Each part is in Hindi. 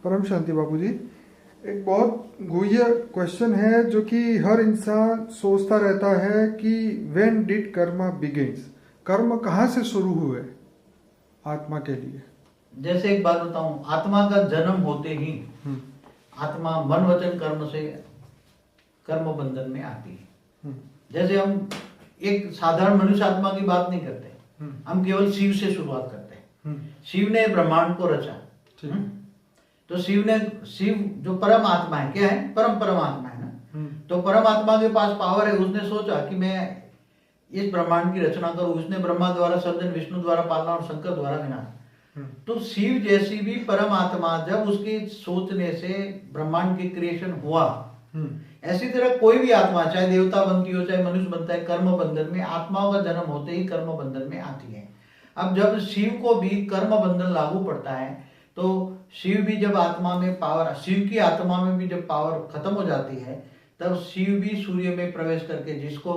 परम शांति बाबू जी। एक बहुत गुह्य क्वेश्चन है जो कि हर इंसान सोचता रहता है कि व्हेन डिड कर्मा बिगिंस, कर्म कहाँ से शुरू हुए आत्मा के लिए। जैसे एक बात बताऊं, आत्मा का जन्म होते ही आत्मा मन वचन कर्म से कर्म बंधन में आती है। जैसे हम एक साधारण मनुष्य आत्मा की बात नहीं करते, हम केवल शिव से शुरुआत करते हैं। शिव ने ब्रह्मांड को रचा। तो शिव जो परम आत्मा है, क्या है? परम आत्मा है ना। तो परम आत्मा के पास पावर है। उसने सोचा कि मैं इस ब्रह्मांड की रचना करूं। उसने ब्रह्मा द्वारा सर्जन, विष्णु द्वारा पालना और शंकर द्वारा विनाश। तो शिव जैसी भी परम आत्मा जब उसके सोचने से ब्रह्मांड की क्रिएशन हुआ, ऐसी तरह कोई भी आत्मा चाहे देवता बनती हो चाहे मनुष्य बनता है, कर्म बंधन में, आत्माओं का जन्म होते ही कर्म बंधन में आती है। अब जब शिव को भी कर्म बंधन लागू पड़ता है तो शिव भी जब आत्मा में पावर, शिव की आत्मा में भी जब पावर खत्म हो जाती है, तब शिव भी सूर्य में प्रवेश करके, जिसको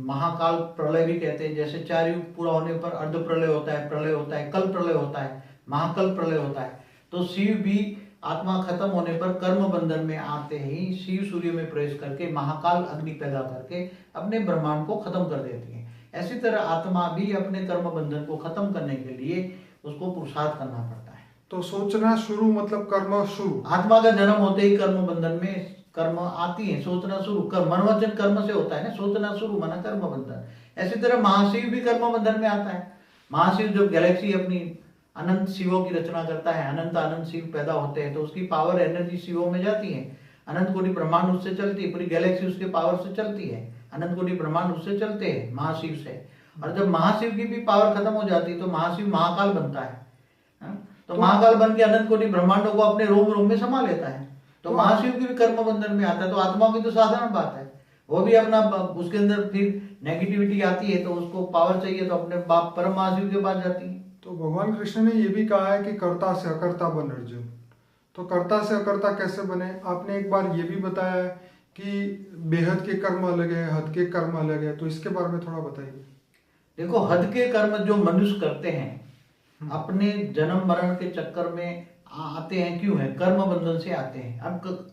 महाकाल प्रलय भी कहते हैं, जैसे 4 युग पूरा होने पर अर्ध प्रलय होता है, प्रलय होता है, कल प्रलय होता है, महाकल प्रलय होता है। तो शिव भी आत्मा खत्म होने पर कर्म बंधन में आते ही शिव सूर्य में प्रवेश करके महाकाल अग्नि पैदा करके अपने ब्रह्मांड को खत्म कर देती है। ऐसी तरह आत्मा भी अपने कर्म बंधन को खत्म करने के लिए उसको पुरुषार्थ करना पड़ता है। तो सोचना शुरू मतलब कर्म शुरू। आत्मा का जन्म होते ही कर्म बंधन में कर्म आती है। सोचना शुरू, मन वचन कर्म से होता है ना, सोचना शुरू माना कर्म बंधन। ऐसी तरह महाशिव भी कर्म बंधन में आता है। महाशिव जब गैलेक्सी अपनी अनंत शिवों की रचना करता है, अनंत शिव पैदा होते हैं, तो उसकी पावर एनर्जी शिवों में जाती है। अनंत कोटि ब्रह्मांड उससे चलती है, पूरी गैलेक्सी उसके पावर से चलती है, अनंत कोटि ब्रह्मांड उससे चलते हैं महाशिव से। और जब महाशिव की भी पावर खत्म हो जाती है तो महाशिव महाकाल बनता है। तो महाकाल बन के अनंत कोटि ब्रह्मांडों को अपने रोम रोम में समा लेता है। तो महाशिव की भी कर्म बंधन में आता है। तो आत्मा की तो साधारण बात है, वो भी अपना, उसके अंदर फिर नेगेटिविटी आती है तो उसको पावर चाहिए तो अपने बाप परम महाशिव के पास जाती है। तो भगवान कृष्ण ने ये भी कहा है कि कर्ता से अकर्ता बन अर्जुन। तो कर्ता से अकर्ता कैसे बने? आपने एक बार ये भी बताया है कि बेहद के कर्म अलग है, हद के कर्म अलग है, तो इसके बारे में थोड़ा बताइए। देखो, हद के कर्म जो मनुष्य करते हैं अपने जन्म मरण के चक्कर में आते हैं। क्यों है? कर्म बंधन से आते हैं। अब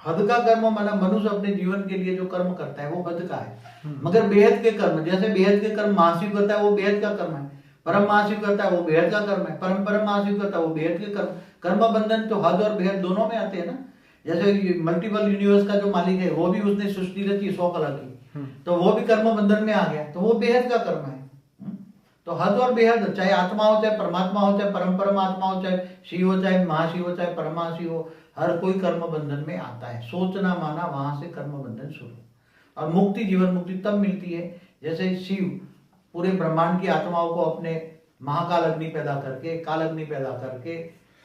हद का कर्म माना मनुष्य अपने जीवन के लिए जो कर्म करता है वो हद का है। मगर बेहद के कर्म, जैसे बेहद के कर्म महाशिव करता है वो बेहद का कर्म है, परम महाशिव करता है वो बेहद का कर्म है, परम महाशिव करता है वो बेहद के कर्म। कर्म बंधन तो हद और बेहद दोनों में आते हैं ना। जैसे मल्टीपल यूनिवर्स का जो मालिक है वो भी उसने सृष्टि रची 100 कला की, तो वो भी कर्म बंधन में आ गया, तो वो बेहद का कर्म है। तो हद और बेहद, चाहे आत्मा हो, चाहे परमात्मा हो, चाहे परम आत्मा हो, चाहे शिव हो, चाहे महाशिव हो, चाहे परम महाशिव हो, हर कोई कर्म बंधन में आता है। सोचना माना वहां से कर्म बंधन शुरू। और मुक्ति, जीवन मुक्ति तब मिलती है जैसे शिव पूरे ब्रह्मांड की आत्माओं को अपने महाकाल अग्नि पैदा करके, काल अग्नि पैदा करके।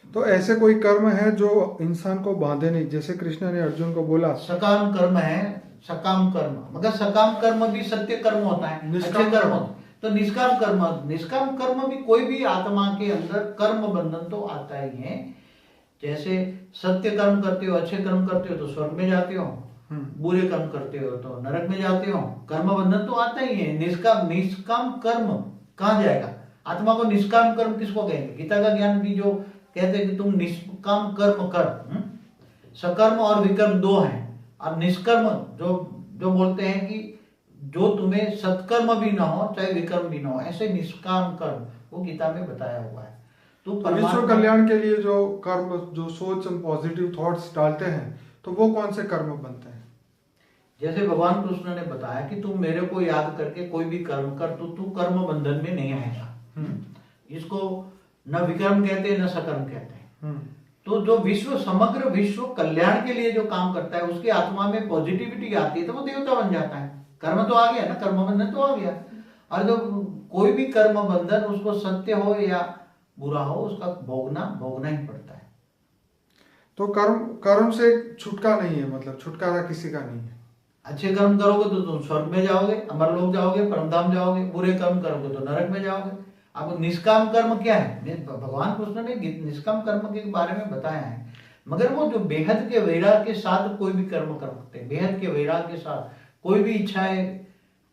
तो ऐसे कोई कर्म है जो इंसान को बांधे नहीं, जैसे कृष्ण ने अर्जुन को बोला सकाम कर्म है, सकाम कर्म, मगर सकाम कर्म भी सत्य कर्म होता है, अच्छे कर्म होता है। तो निष्काम कर्म भी कोई भी आत्मा के अंदर कर्म बंधन तो आता ही है। जैसे सत्य कर्म करते हो, अच्छे कर्म करते हो तो स्वर्ग में जाते हो, बुरे कर्म करते हो तो नरक में जाते हो। कर्म बंधन तो आता ही है। निष्काम कर्म कहाँ जाएगा? आत्मा को निष्काम कर्म किसको कहेंगे? गीता का ज्ञान भी जो कहते हैं कि तुम निष्काम कर्म कर। सकर्म और विकर्म 2 हैं। और निष्कर्म जो बोलते हैं कि जो तुम्हें सत्कर्म भी ना हो चाहे विकर्म भी ना हो, ऐसे निष्काम कर्म, वो गीता में बताया हुआ है। तो विश्व कल्याण के लिए जो कर्म, जो सोच हम पॉजिटिव थॉट्स डालते हैं, तो वो कौन से कर्म बनते हैं? जैसे भगवान कृष्ण ने बताया कि तुम मेरे को याद करके कोई भी कर्म कर तो तू कर्म बंधन में नहीं आएगा। इसको न विकर्म कहते न सकर्म कहते हैं। तो जो समग्र विश्व कल्याण के लिए जो काम करता है उसकी आत्मा में पॉजिटिविटी आती है तो वो देवता बन जाता है। कर्म तो आ गया ना, कर्म बंधन तो आ गया। और जो कोई भी कर्म बंधन, उसको सत्य हो या बुरा हो, उसका भोगना ही पड़ता है। तो कर्म से छुटका नहीं है, मतलब छुटकारा किसी का नहीं है। अच्छे कर्म करोगे तो तुम स्वर्ग में जाओगे, अमरलोक जाओगे, परमधाम जाओगे। बुरे कर्म करोगे तो नरक में जाओगे। अब निष्काम कर्म क्या है? भगवान कृष्ण ने निष्काम कर्म के बारे में बताया है। मगर वो जो बेहद के वैराग के साथ कोई भी कर्म करते हैं, बेहद के वैराग के साथ कोई भी इच्छाएं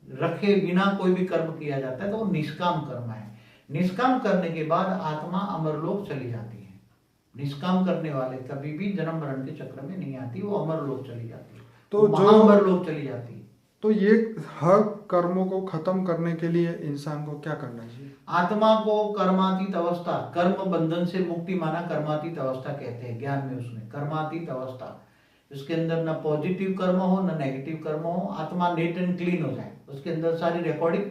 रखे बिना कोई भी कर्म किया जाता है तो वो निष्काम कर्म है। निष्काम करने के बाद आत्मा अमरलोक चली जाती है। निष्काम करने वाले कभी भी जन्म मरण के चक्र में नहीं आती, वो अमर लोक चली जाती है, तो तो जो अमर लोक चली जाती है। तो ये हर कर्मों को खत्म करने के लिए इंसान को क्या करना चाहिए? आत्मा को कर्मातीत अवस्था, कर्म बंधन से मुक्ति माना कर्मातीत अवस्था कहते हैं ज्ञान में, उसमें कर्मातीत अवस्था, उसके अंदर न पॉजिटिव कर्म हो न नेगेटिव कर्म हो, आत्मा नेट एंड क्लीन हो जाए, उसके अंदर सारी रिकॉर्डिंग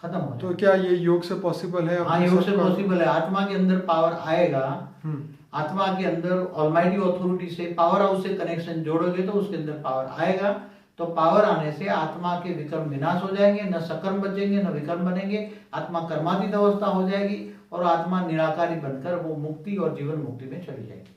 खत्म हो जाए। तो क्या ये योग से पॉसिबल है? हाँ, योग से पॉसिबल है। आत्मा के अंदर पावर आएगा, आत्मा के अंदर ऑलमाइटी अथॉरिटी से, पावर हाउस से कनेक्शन जोड़ोगे तो उसके अंदर पावर आएगा, तो पावर आने से आत्मा के विकर्म विनाश हो जाएंगे, न सकर्म बचेंगे न विकर्म बनेंगे, आत्मा कर्मातीत अवस्था हो जाएगी और आत्मा निराकारी बनकर वो मुक्ति और जीवन मुक्ति में चली जाएगी।